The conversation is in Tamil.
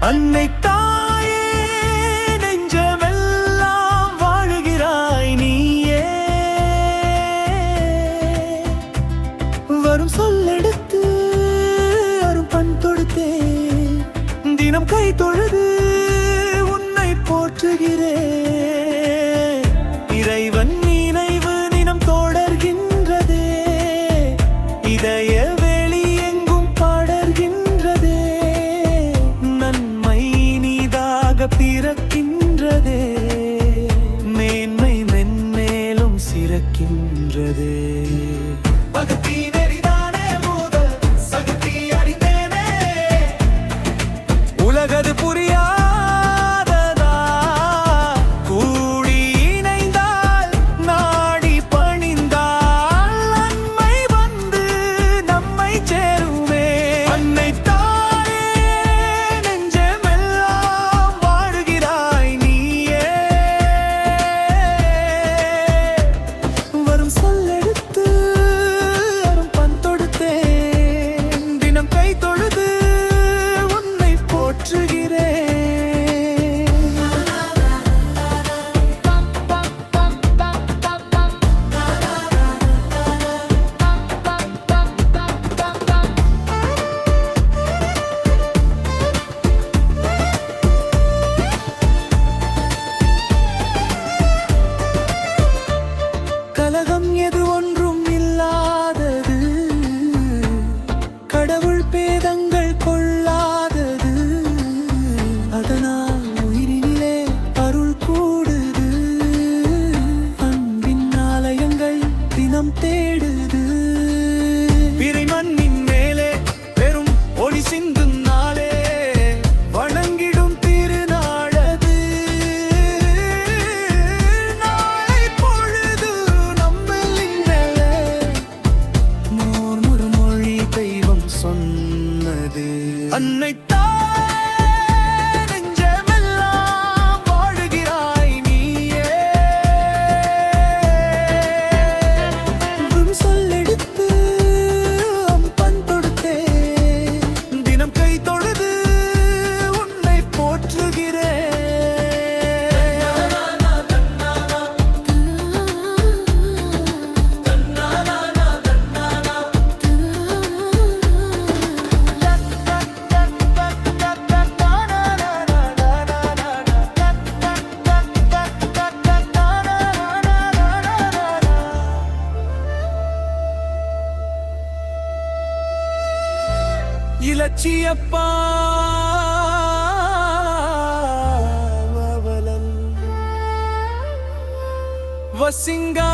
அன்னை தாயே நெஞ்சமெல்லாம் வாழுகிறாய் நீயே. வரும் சொல்லெடுத்து அரும் பண் தொடுத்தே தினம் கை தொழுது உன்னை போற்றுகிறேன். இறைவன் நினைவு தினம் தொடர்கின்றதே, இதய வெளி எங்கும் படர்கின்றதே. நன்மை நீதாக பிறக்கின்றதே, மேன்மை மென்மேலும் சிறக்கின்றதே. பகத்தி நெறிதானே முதல் சகத்தி அறிந்தேனே, உலகது புரியாததா கூடி இணைந்தால் நாடி பணிந்தால் நன்மை வந்து நம்மை சேருமே. அன்னை தாயே நெஞ்சமெல்லாம் வாழுகிறாய் நீயே. வரும் சொல்லெடுத்து அரும் பண் தொடுத்தேன் தினம் கை தொழுது உன்னை போற்றுகிறேன். கலகம் எது ஒன்றும் இல்லாதது, கடவுள் பேதங்கள் கொள்ளாதது. அதனால் உயிரினிலே அருள் கூடுது, அன்பின் ஆலயங்கள் தினம் தேடுது. பிறை மண்ணின் மேலே பெரும் ஒளி சிந்தும் நாளே வணங்கிடும் திருநாளது. நாளை பொழுது நம்மில் இன்னலே நூறு மொழி தெய்வம் சொன்னது. அன்னை தாயே நெஞ்சமெல்லாம் வாழுகிறாய் நீயே. உன் சொல்லெடுத்து பண் தொடுத்தே தினம் கை தொழுது உன்னை போற்றுகிறேன். இலட்சியப்பா வசிங்கா